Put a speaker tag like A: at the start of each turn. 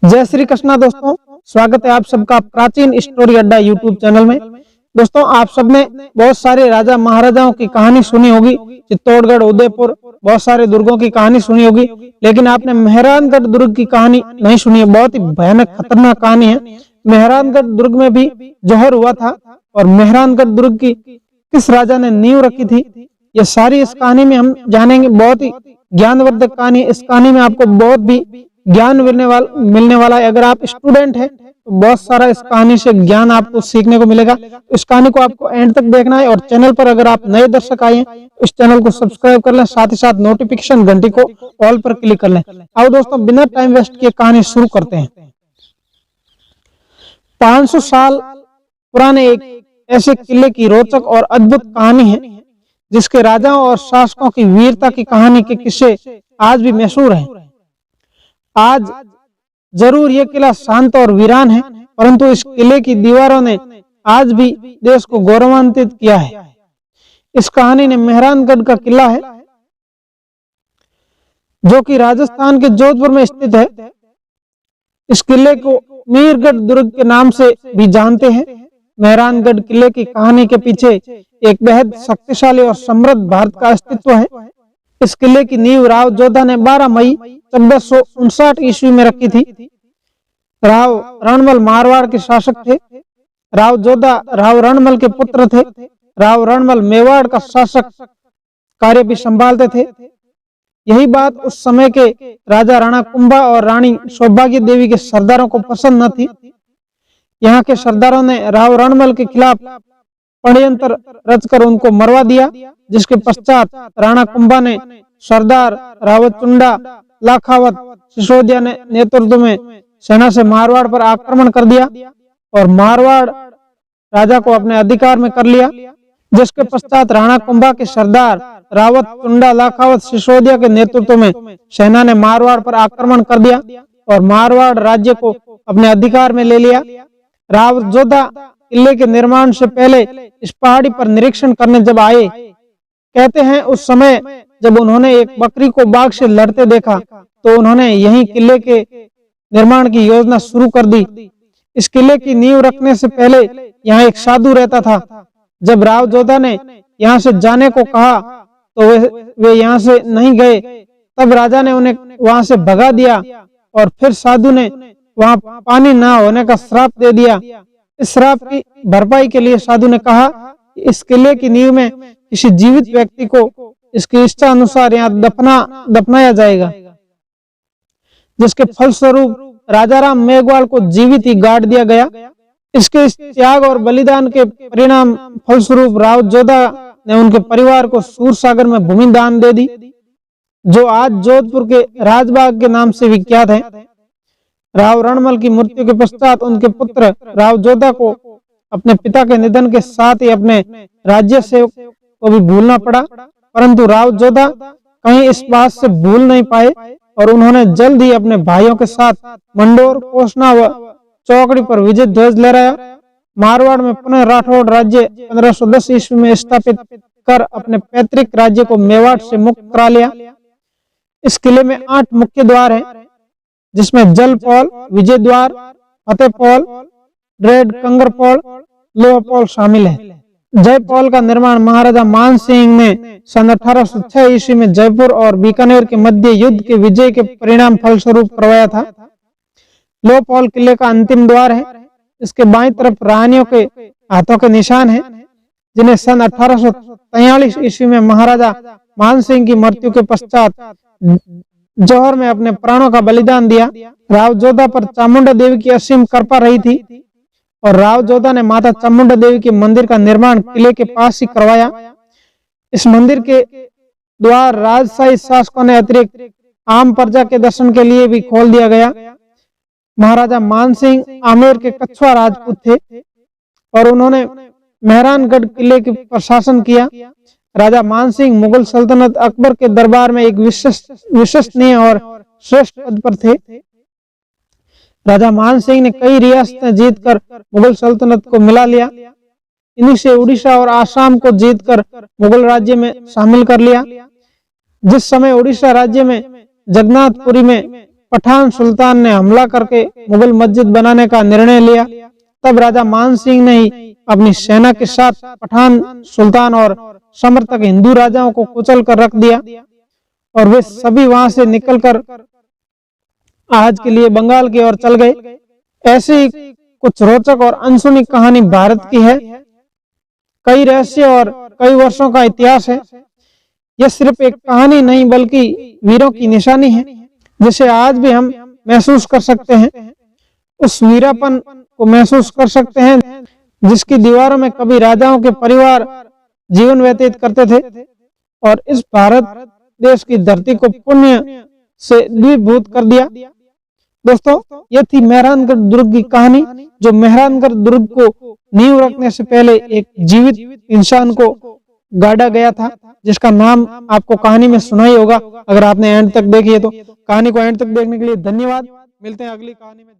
A: जय श्री कृष्णा दोस्तों, स्वागत है आप सबका प्राचीन स्टोरी अड्डा यूट्यूब चैनल में। दोस्तों, आप सबने बहुत सारे राजा महाराजाओं की कहानी सुनी होगी, चित्तौड़गढ़, उदयपुर, बहुत सारे दुर्गों की कहानी सुनी होगी, लेकिन आपने मेहरानगढ़ दुर्ग की कहानी नहीं सुनी है। बहुत ही भयानक खतरनाक कहानी है। मेहरानगढ़ दुर्ग में भी जौहर हुआ था और मेहरानगढ़ दुर्ग की किस राजा ने नींव रखी थी, ये सारी इस कहानी में हम जानेंगे। बहुत ही ज्ञानवर्धक कहानी है। इस कहानी में आपको बहुत भी ज्ञान मिलने वाला है। अगर आप स्टूडेंट हैं तो बहुत सारा इस कहानी से ज्ञान आपको सीखने को मिलेगा। इस कहानी को आपको एंड तक देखना है और चैनल पर अगर आप नए दर्शक आए हैं तो इस चैनल को सब्सक्राइब कर लें, साथ ही साथ नोटिफिकेशन घंटी को ऑल पर क्लिक कर लें। आओ दोस्तों, बिना टाइम वेस्ट किए कहानी शुरू करते हैं। 500 साल पुराने एक ऐसे किले की रोचक और अद्भुत कहानी है जिसके राजाओं और शासकों की वीरता की कहानी के किस्से आज भी मशहूर हैं। आज जरूर ये किला शांत और वीरान है, परंतु इस किले की दीवारों ने आज भी देश को गौरवान्वित किया है। इस कहानी ने मेहरानगढ़ का किला है जो कि राजस्थान के जोधपुर में स्थित है। इस किले को मीरगढ़ दुर्ग के नाम से भी जानते हैं। मेहरानगढ़ किले की कहानी के पीछे एक बेहद शक्तिशाली और समृद्ध भारत का अस्तित्व है। इस किले की नींव राव जोधा ने 12 मई 1459 ईस्वी में रखी थी। राव रणमल मारवाड़ के शासक थे। राव जोधा राव रणमल के पुत्र थे। राव रणमल मेवाड़ का शासक कार्य भी संभालते थे। यही बात उस समय के राजा राणा कुंभा और रानी सौभाग्य देवी के सरदारों को पसंद न थी। यहाँ के सरदारों ने राव रणमल के खिलाफ षड्यंत्र रचकर उनको मरवा दिया, जिसके पश्चात राणा कुंभा ने सरदार रावतचुंडा लाखावत सिसोदिया ने नेतृत्व में सेना से मारवाड़ पर आक्रमण कर दिया और मारवाड़ राजा को अपने अधिकार में कर लिया। जिसके पश्चात राणा कुंभा के सरदार रावतचुंडा लाखावत सिसोदिया के नेतृत्व में सेना ने मारवाड़ पर आक्रमण कर दिया और मारवाड़ राज्य को अपने अधिकार में ले लिया। राव जोधा किले के निर्माण से पहले इस पहाड़ी पर निरीक्षण करने जब आए, कहते हैं उस समय जब उन्होंने एक बकरी को बाघ से लड़ते देखा तो उन्होंने यहीं किले के निर्माण की योजना शुरू कर दी। इस किले की नींव रखने से पहले यहाँ एक साधु रहता था। जब राव जोधा ने यहाँ से जाने को कहा तो वे यहाँ से नहीं गए। तब राजा ने उन्हें वहां से भगा दिया और फिर साधु ने वहां पानी ना होने का श्राप दे दिया। इस श्राप की भरपाई के लिए साधु ने कहा कि इस किले की नींव में किसी जीवित व्यक्ति को इसकी इच्छा अनुसार यहाँ दफनाया जाएगा, जिसके फलस्वरूप राजाराम मेघवाल को जीवित ही गाड़ दिया गया। इसके त्याग और बलिदान के परिणाम फलस्वरूप राव जोधा ने उनके परिवार को सूरसागर में भूमि दान दे दी, जो आज जोधपुर के राजबाग के नाम से विख्यात है। राव रणमल की मृत्यु के पश्चात उनके पुत्र राव जोधा को अपने पिता के निधन के साथ ही अपने राज्य से को भी भूलना पड़ा, परंतु राव जोधा कहीं इस बात से भूल नहीं पाए और उन्होंने जल्द ही अपने भाइयों के साथ मंडोर, कोसना व चौकड़ी पर विजय ध्वज लहराया। मारवाड़ में पुनः राठौड़ राज्य 1510 ईस्वी में स्थापित कर अपने पैतृक राज्य को मेवाड़ से मुक्त करा लिया। इस किले में 8 मुख्य द्वार हैं, जिसमें जलपौल, विजय द्वार, फतेहपौल, ड्रेड, कंगरपौल, लोहपौल शामिल है। जयपौल का निर्माण महाराजा मान सिंह ने सन 1806 ईस्वी में जयपुर और बीकानेर के मध्य युद्ध के विजय के परिणाम फलस्वरूप करवाया था। लोहपौल किले का अंतिम द्वार है। इसके बाईं तरफ रानियों के हाथों के निशान हैं, जिन्हें सन 1843 ईस्वी में महाराजा मान सिंह की मृत्यु के पश्चात जौहर में अपने प्राणों का बलिदान दिया। राव जोधा पर चामुंडा देवी की असीम कृपा रही थी और राव जोधा ने माता चामुंडा देवी के मंदिर का निर्माण किले के पास ही करवाया। इस मंदिर के द्वार राजशाही शासकों ने अतिरिक्त आम प्रजा के दर्शन के लिए भी खोल दिया गया। महाराजा मानसिंह आमेर के कछुआ राजपूत थे और उन्होंने मेहरानगढ़ किले के प्रशासन किया। राजा मानसिंह मुगल सल्तनत अकबर के दरबार में एक विश्वसनीय और श्रेष्ठ पद पर थे। राजा मानसिंह ने कई रियासतें जीतकर मुगल सल्तनत को मिला लिया। इन्हीं से उड़ीसा और आसाम को जीतकर मुगल राज्य में शामिल कर लिया। जिस समय उड़ीसा राज्य में जगन्नाथपुरी में पठान सुल्तान ने हमला करके मुगल मस्जिद बनाने का निर्णय लिया, तब राजा मान सिंह ने ही अपनी सेना के साथ पठान सुल्तान और समर्थक हिंदू राजाओं को कुचल कर रख दिया और वे सभी वहां से निकलकर आज के लिए बंगाल की ओर चल गए। ऐसी कुछ रोचक और अनसुनी कहानी भारत की है। कई रहस्य और कई वर्षों का इतिहास है। यह सिर्फ एक कहानी नहीं बल्कि वीरों की निशानी है, जिसे आज भी हम महसूस कर सकते हैं। उस वीरापन को महसूस कर सकते हैं जिसकी दीवारों में कभी राजाओं के परिवार जीवन व्यतीत करते थे और इस भारत देश की धरती को पुण्य से द्विभूत कर दिया। दोस्तों, यह थी मेहरानगढ़ दुर्ग की कहानी, जो मेहरानगढ़ दुर्ग को नींव रखने से पहले एक जीवित इंसान को गाड़ा गया था, जिसका नाम आपको कहानी में सुना ही होगा। अगर आपने एंड तक देखी है तो कहानी को एंड तक देखने के लिए धन्यवाद। मिलते हैं अगली कहानी में।